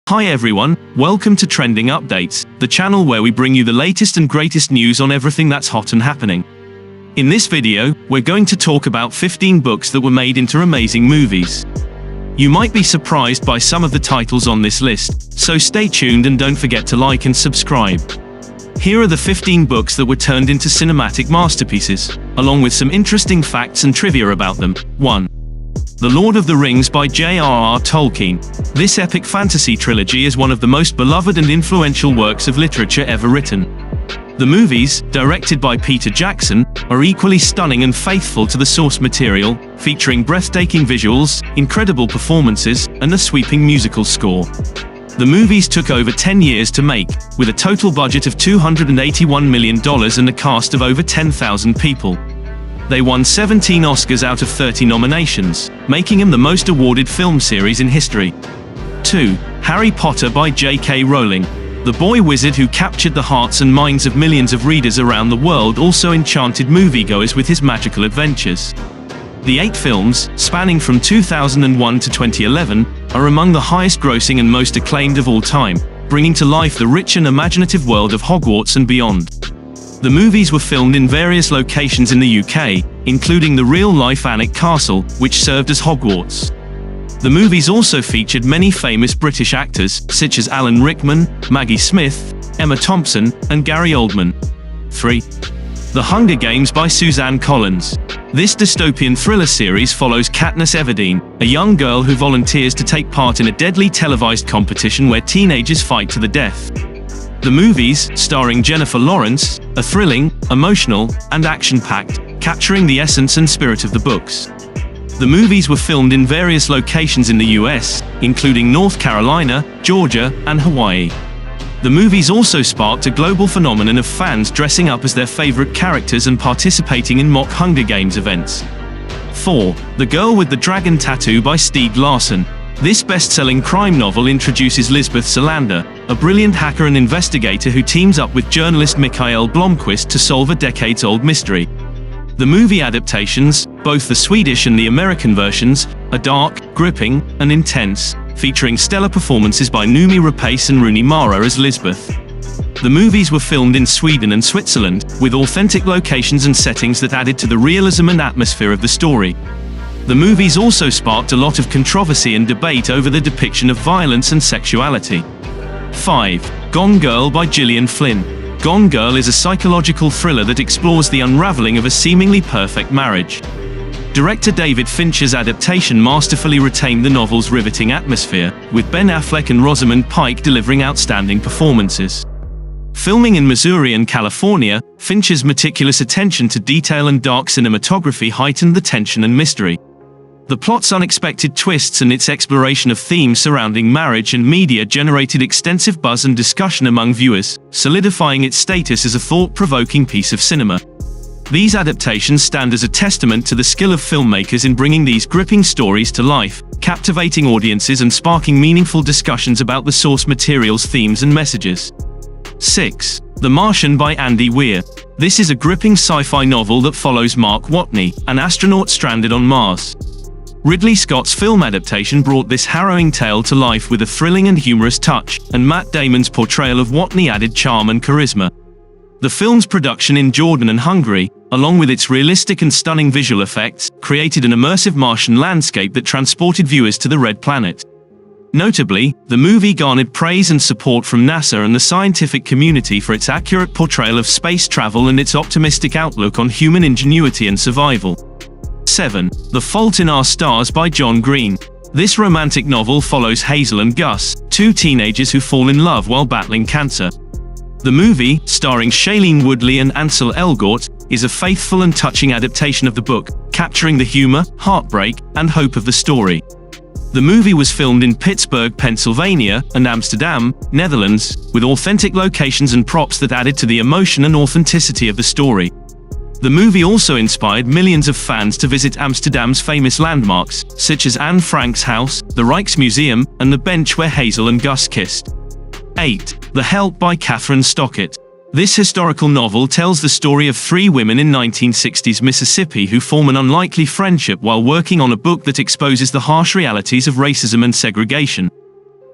Hi everyone, welcome to Trending Updates, the channel where we bring you the latest and greatest news on everything that's hot and happening. In this video, we're going to talk about 15 books that were made into amazing movies. You might be surprised by some of the titles on this list, so stay tuned and don't forget to like and subscribe. Here are the 15 books that were turned into cinematic masterpieces, along with some interesting facts and trivia about them. 1. The Lord of the Rings by J.R.R. Tolkien. This epic fantasy trilogy is one of the most beloved and influential works of literature ever written. The movies, directed by Peter Jackson, are equally stunning and faithful to the source material, featuring breathtaking visuals, incredible performances, and a sweeping musical score. The movies took over 10 years to make, with a total budget of $281 million and a cast of over 10,000 people. They won 17 Oscars out of 30 nominations, making them the most awarded film series in history. 2. Harry Potter by J.K. Rowling. The boy wizard who captured the hearts and minds of millions of readers around the world also enchanted moviegoers with his magical adventures. The 8 films, spanning from 2001 to 2011, are among the highest-grossing and most acclaimed of all time, bringing to life the rich and imaginative world of Hogwarts and beyond. The movies were filmed in various locations in the UK, including the real-life Alnwick Castle, which served as Hogwarts. The movies also featured many famous British actors, such as Alan Rickman, Maggie Smith, Emma Thompson, and Gary Oldman. 3. The Hunger Games by Suzanne Collins. This dystopian thriller series follows Katniss Everdeen, a young girl who volunteers to take part in a deadly televised competition where teenagers fight to the death. The movies, starring Jennifer Lawrence, are thrilling, emotional, and action-packed, capturing the essence and spirit of the books. The movies were filmed in various locations in the US, including North Carolina, Georgia, and Hawaii. The movies also sparked a global phenomenon of fans dressing up as their favorite characters and participating in mock Hunger Games events. 4. The Girl with the Dragon Tattoo by Stieg Larsson. This best-selling crime novel introduces Lisbeth Salander, a brilliant hacker and investigator who teams up with journalist Mikael Blomkvist to solve a decades-old mystery. The movie adaptations, both the Swedish and the American versions, are dark, gripping, and intense, featuring stellar performances by Noomi Rapace and Rooney Mara as Lisbeth. The movies were filmed in Sweden and Switzerland, with authentic locations and settings that added to the realism and atmosphere of the story. The movies also sparked a lot of controversy and debate over the depiction of violence and sexuality. 5. Gong Girl by Gillian Flynn. Gong Girl is a psychological thriller that explores the unraveling of a seemingly perfect marriage. Director David Fincher's adaptation masterfully retained the novel's riveting atmosphere, with Ben Affleck and Rosamund Pike delivering outstanding performances. Filming in Missouri and California, Fincher's meticulous attention to detail and dark cinematography heightened the tension and mystery. The plot's unexpected twists and its exploration of themes surrounding marriage and media generated extensive buzz and discussion among viewers, solidifying its status as a thought-provoking piece of cinema. These adaptations stand as a testament to the skill of filmmakers in bringing these gripping stories to life, captivating audiences and sparking meaningful discussions about the source material's themes and messages. 6. The Martian by Andy Weir. This is a gripping sci-fi novel that follows Mark Watney, an astronaut stranded on Mars. Ridley Scott's film adaptation brought this harrowing tale to life with a thrilling and humorous touch, and Matt Damon's portrayal of Watney added charm and charisma. The film's production in Jordan and Hungary, along with its realistic and stunning visual effects, created an immersive Martian landscape that transported viewers to the Red Planet. Notably, the movie garnered praise and support from NASA and the scientific community for its accurate portrayal of space travel and its optimistic outlook on human ingenuity and survival. 7. The Fault in Our Stars by John Green. This romantic novel follows Hazel and Gus, two teenagers who fall in love while battling cancer. The movie, starring Shailene Woodley and Ansel Elgort, is a faithful and touching adaptation of the book, capturing the humor, heartbreak, and hope of the story. The movie was filmed in Pittsburgh, Pennsylvania, and Amsterdam, Netherlands, with authentic locations and props that added to the emotion and authenticity of the story. The movie also inspired millions of fans to visit Amsterdam's famous landmarks, such as Anne Frank's house, the Rijksmuseum, and the bench where Hazel and Gus kissed. 8. The Help by Catherine Stockett. This historical novel tells the story of 3 women in 1960s Mississippi who form an unlikely friendship while working on a book that exposes the harsh realities of racism and segregation.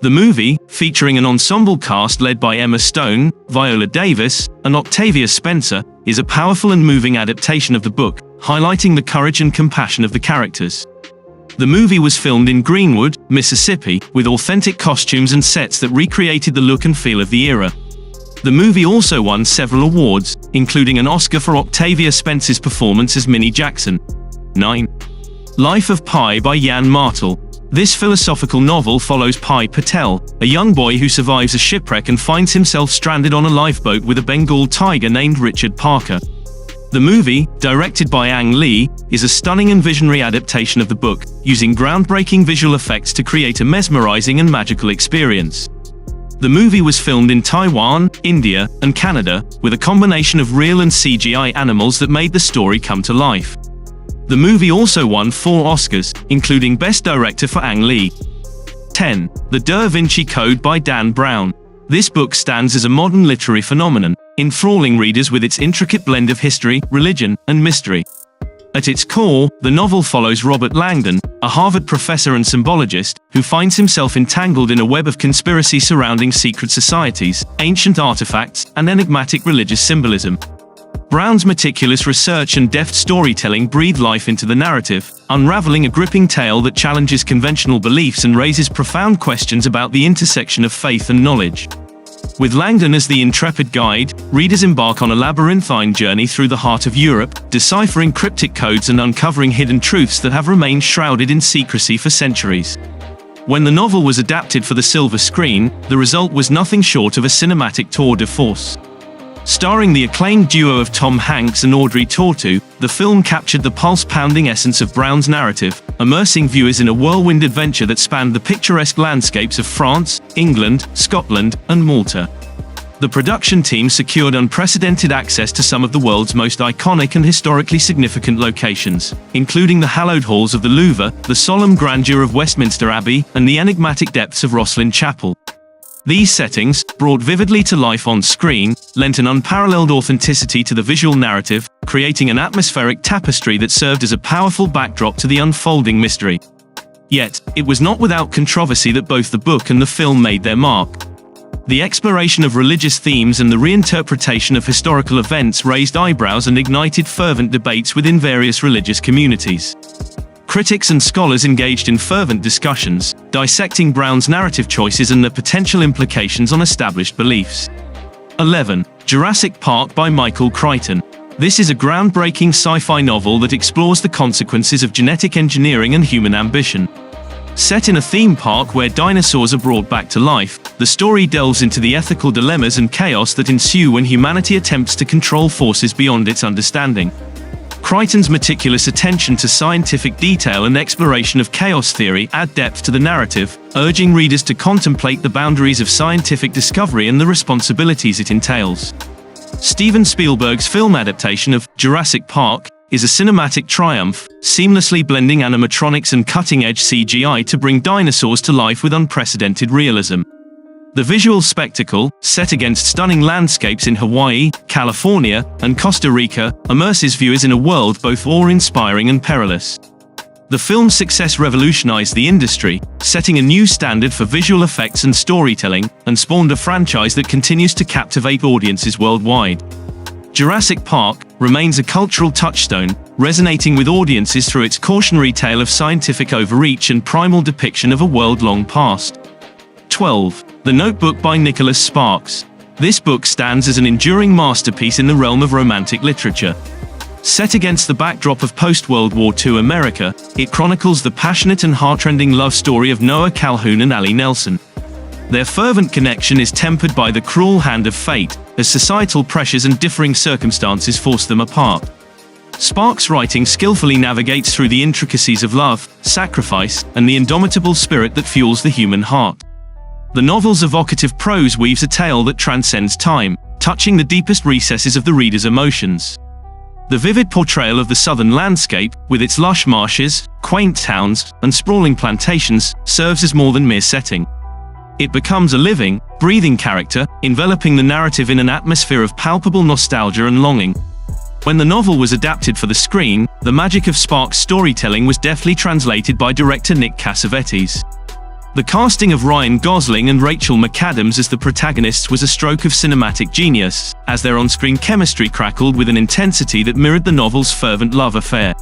The movie, featuring an ensemble cast led by Emma Stone, Viola Davis, and Octavia Spencer, is a powerful and moving adaptation of the book, highlighting the courage and compassion of the characters. The movie was filmed in Greenwood, Mississippi, with authentic costumes and sets that recreated the look and feel of the era. The movie also won several awards, including an Oscar for Octavia Spencer's performance as Minnie Jackson. 9. Life of Pi by Jan Martel. This philosophical novel follows Pi Patel, a young boy who survives a shipwreck and finds himself stranded on a lifeboat with a Bengal tiger named Richard Parker. The movie, directed by Ang Lee, is a stunning and visionary adaptation of the book, using groundbreaking visual effects to create a mesmerizing and magical experience. The movie was filmed in Taiwan, India, and Canada, with a combination of real and CGI animals that made the story come to life. The movie also won 4 Oscars, including Best Director for Ang Lee. 10. The Da Vinci Code by Dan Brown. This book stands as a modern literary phenomenon, enthralling readers with its intricate blend of history, religion, and mystery. At its core, the novel follows Robert Langdon, a Harvard professor and symbologist, who finds himself entangled in a web of conspiracy surrounding secret societies, ancient artifacts, and enigmatic religious symbolism. Brown's meticulous research and deft storytelling breathe life into the narrative, unraveling a gripping tale that challenges conventional beliefs and raises profound questions about the intersection of faith and knowledge. With Langdon as the intrepid guide, readers embark on a labyrinthine journey through the heart of Europe, deciphering cryptic codes and uncovering hidden truths that have remained shrouded in secrecy for centuries. When the novel was adapted for the silver screen, the result was nothing short of a cinematic tour de force. Starring the acclaimed duo of Tom Hanks and Audrey Tautou, the film captured the pulse-pounding essence of Brown's narrative, immersing viewers in a whirlwind adventure that spanned the picturesque landscapes of France, England, Scotland, and Malta. The production team secured unprecedented access to some of the world's most iconic and historically significant locations, including the hallowed halls of the Louvre, the solemn grandeur of Westminster Abbey, and the enigmatic depths of Rosslyn Chapel. These settings, brought vividly to life on screen, lent an unparalleled authenticity to the visual narrative, creating an atmospheric tapestry that served as a powerful backdrop to the unfolding mystery. Yet, it was not without controversy that both the book and the film made their mark. The exploration of religious themes and the reinterpretation of historical events raised eyebrows and ignited fervent debates within various religious communities. Critics and scholars engaged in fervent discussions, dissecting Brown's narrative choices and their potential implications on established beliefs. 11. Jurassic Park by Michael Crichton. This is a groundbreaking sci-fi novel that explores the consequences of genetic engineering and human ambition. Set in a theme park where dinosaurs are brought back to life, the story delves into the ethical dilemmas and chaos that ensue when humanity attempts to control forces beyond its understanding. Crichton's meticulous attention to scientific detail and exploration of chaos theory add depth to the narrative, urging readers to contemplate the boundaries of scientific discovery and the responsibilities it entails. Steven Spielberg's film adaptation of Jurassic Park is a cinematic triumph, seamlessly blending animatronics and cutting-edge CGI to bring dinosaurs to life with unprecedented realism. The visual spectacle, set against stunning landscapes in Hawaii, California, and Costa Rica, immerses viewers in a world both awe-inspiring and perilous. The film's success revolutionized the industry, setting a new standard for visual effects and storytelling, and spawned a franchise that continues to captivate audiences worldwide. Jurassic Park remains a cultural touchstone, resonating with audiences through its cautionary tale of scientific overreach and primal depiction of a world long past. 12. The Notebook by Nicholas Sparks. This book stands as an enduring masterpiece in the realm of romantic literature. Set against the backdrop of post-World War II America, it chronicles the passionate and heartrending love story of Noah Calhoun and Allie Nelson. Their fervent connection is tempered by the cruel hand of fate, as societal pressures and differing circumstances force them apart. Sparks' writing skillfully navigates through the intricacies of love, sacrifice, and the indomitable spirit that fuels the human heart. The novel's evocative prose weaves a tale that transcends time, touching the deepest recesses of the reader's emotions. The vivid portrayal of the southern landscape, with its lush marshes, quaint towns, and sprawling plantations, serves as more than mere setting. It becomes a living, breathing character, enveloping the narrative in an atmosphere of palpable nostalgia and longing. When the novel was adapted for the screen, the magic of Sparks' storytelling was deftly translated by director Nick Cassavetes. The casting of Ryan Gosling and Rachel McAdams as the protagonists was a stroke of cinematic genius, as their on-screen chemistry crackled with an intensity that mirrored the novel's fervent love affair.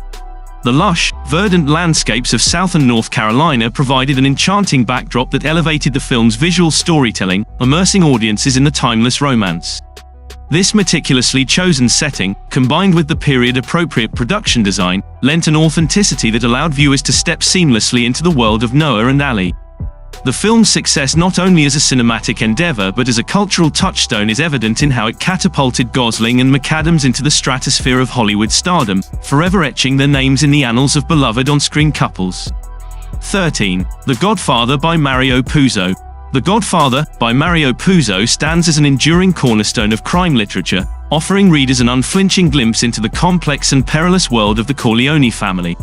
The lush, verdant landscapes of southern North Carolina provided an enchanting backdrop that elevated the film's visual storytelling, immersing audiences in the timeless romance. This meticulously chosen setting, combined with the period-appropriate production design, lent an authenticity that allowed viewers to step seamlessly into the world of Noah and Allie. The film's success not only as a cinematic endeavor but as a cultural touchstone is evident in how it catapulted Gosling and McAdams into the stratosphere of Hollywood stardom, forever etching their names in the annals of beloved on-screen couples. 13. The Godfather by Mario Puzo. The Godfather, by Mario Puzo, stands as an enduring cornerstone of crime literature, offering readers an unflinching glimpse into the complex and perilous world of the Corleone family.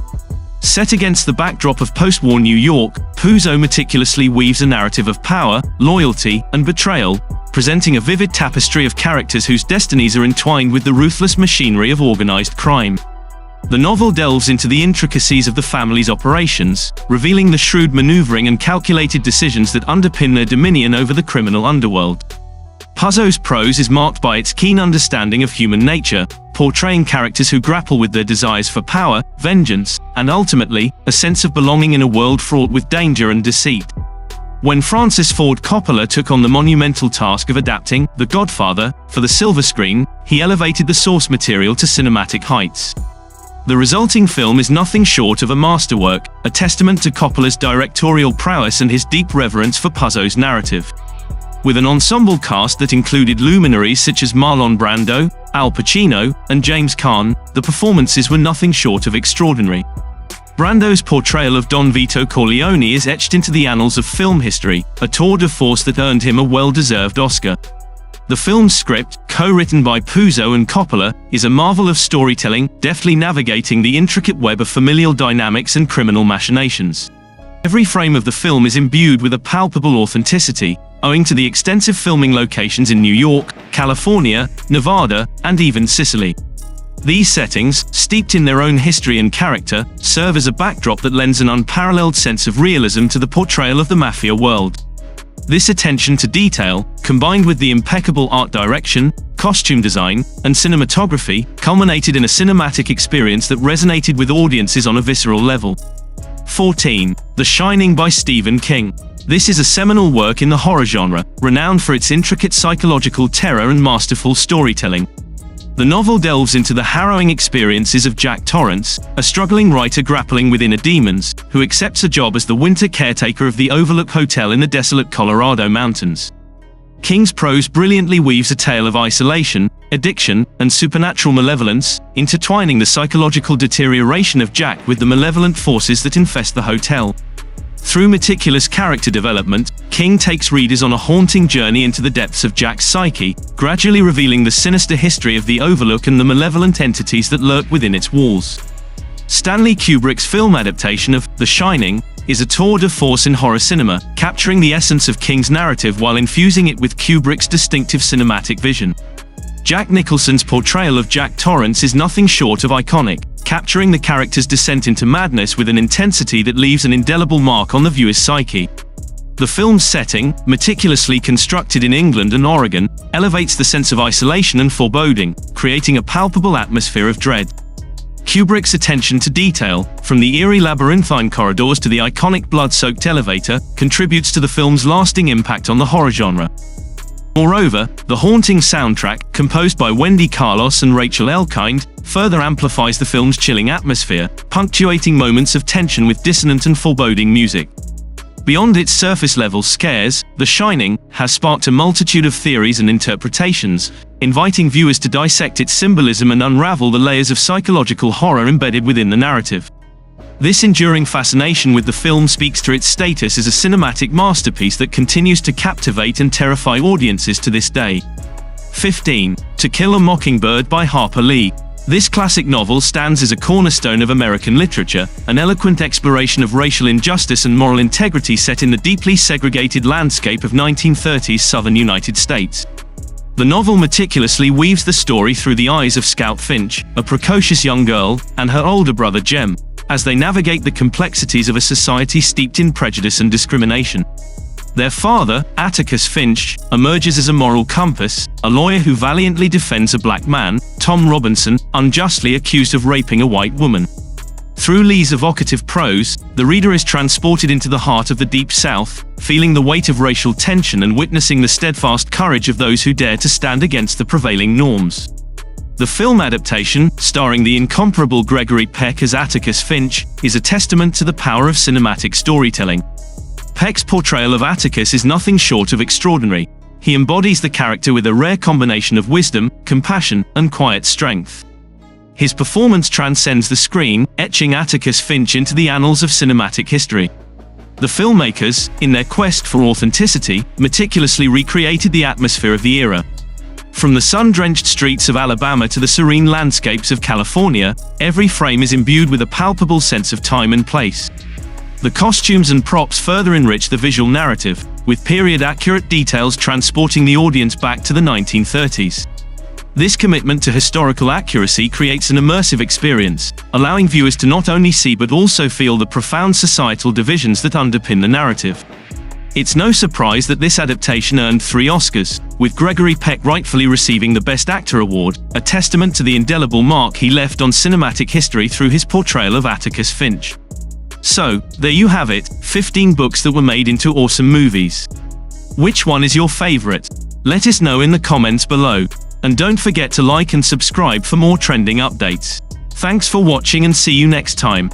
Set against the backdrop of post-war New York, Puzo meticulously weaves a narrative of power, loyalty, and betrayal, presenting a vivid tapestry of characters whose destinies are entwined with the ruthless machinery of organized crime. The novel delves into the intricacies of the family's operations, revealing the shrewd maneuvering and calculated decisions that underpin their dominion over the criminal underworld. Puzo's prose is marked by its keen understanding of human nature, portraying characters who grapple with their desires for power, vengeance, and ultimately, a sense of belonging in a world fraught with danger and deceit. When Francis Ford Coppola took on the monumental task of adapting The Godfather for the silver screen, he elevated the source material to cinematic heights. The resulting film is nothing short of a masterwork, a testament to Coppola's directorial prowess and his deep reverence for Puzo's narrative. With an ensemble cast that included luminaries such as Marlon Brando, Al Pacino, and James Caan, the performances were nothing short of extraordinary. Brando's portrayal of Don Vito Corleone is etched into the annals of film history, a tour de force that earned him a well-deserved Oscar. The film's script, co-written by Puzo and Coppola, is a marvel of storytelling, deftly navigating the intricate web of familial dynamics and criminal machinations. Every frame of the film is imbued with a palpable authenticity, owing to the extensive filming locations in New York, California, Nevada, and even Sicily. These settings, steeped in their own history and character, serve as a backdrop that lends an unparalleled sense of realism to the portrayal of the mafia world. This attention to detail, combined with the impeccable art direction, costume design, and cinematography, culminated in a cinematic experience that resonated with audiences on a visceral level. 14. The Shining by Stephen King. This is a seminal work in the horror genre, renowned for its intricate psychological terror and masterful storytelling. The novel delves into the harrowing experiences of Jack Torrance, a struggling writer grappling with inner demons, who accepts a job as the winter caretaker of the Overlook Hotel in the desolate Colorado mountains. King's prose brilliantly weaves a tale of isolation, addiction, and supernatural malevolence, intertwining the psychological deterioration of Jack with the malevolent forces that infest the hotel. Through meticulous character development, King takes readers on a haunting journey into the depths of Jack's psyche, gradually revealing the sinister history of the Overlook and the malevolent entities that lurk within its walls. Stanley Kubrick's film adaptation of The Shining is a tour de force in horror cinema, capturing the essence of King's narrative while infusing it with Kubrick's distinctive cinematic vision. Jack Nicholson's portrayal of Jack Torrance is nothing short of iconic, capturing the character's descent into madness with an intensity that leaves an indelible mark on the viewer's psyche. The film's setting, meticulously constructed in England and Oregon, elevates the sense of isolation and foreboding, creating a palpable atmosphere of dread. Kubrick's attention to detail, from the eerie labyrinthine corridors to the iconic blood-soaked elevator, contributes to the film's lasting impact on the horror genre. Moreover, the haunting soundtrack, composed by Wendy Carlos and Rachel Elkind, further amplifies the film's chilling atmosphere, punctuating moments of tension with dissonant and foreboding music. Beyond its surface-level scares, The Shining has sparked a multitude of theories and interpretations, inviting viewers to dissect its symbolism and unravel the layers of psychological horror embedded within the narrative. This enduring fascination with the film speaks to its status as a cinematic masterpiece that continues to captivate and terrify audiences to this day. 15. To Kill a Mockingbird by Harper Lee. This classic novel stands as a cornerstone of American literature, an eloquent exploration of racial injustice and moral integrity set in the deeply segregated landscape of 1930s Southern United States. The novel meticulously weaves the story through the eyes of Scout Finch, a precocious young girl, and her older brother Jem, as they navigate the complexities of a society steeped in prejudice and discrimination. Their father, Atticus Finch, emerges as a moral compass, a lawyer who valiantly defends a black man, Tom Robinson, unjustly accused of raping a white woman. Through Lee's evocative prose, the reader is transported into the heart of the Deep South, feeling the weight of racial tension and witnessing the steadfast courage of those who dare to stand against the prevailing norms. The film adaptation, starring the incomparable Gregory Peck as Atticus Finch, is a testament to the power of cinematic storytelling. Peck's portrayal of Atticus is nothing short of extraordinary. He embodies the character with a rare combination of wisdom, compassion, and quiet strength. His performance transcends the screen, etching Atticus Finch into the annals of cinematic history. The filmmakers, in their quest for authenticity, meticulously recreated the atmosphere of the era. From the sun-drenched streets of Alabama to the serene landscapes of California, every frame is imbued with a palpable sense of time and place. The costumes and props further enrich the visual narrative, with period-accurate details transporting the audience back to the 1930s. This commitment to historical accuracy creates an immersive experience, allowing viewers to not only see but also feel the profound societal divisions that underpin the narrative. It's no surprise that this adaptation earned 3 Oscars, with Gregory Peck rightfully receiving the Best Actor award, a testament to the indelible mark he left on cinematic history through his portrayal of Atticus Finch. So, there you have it, 15 books that were made into awesome movies. Which one is your favorite? Let us know in the comments below. And don't forget to like and subscribe for more trending updates. Thanks for watching and see you next time.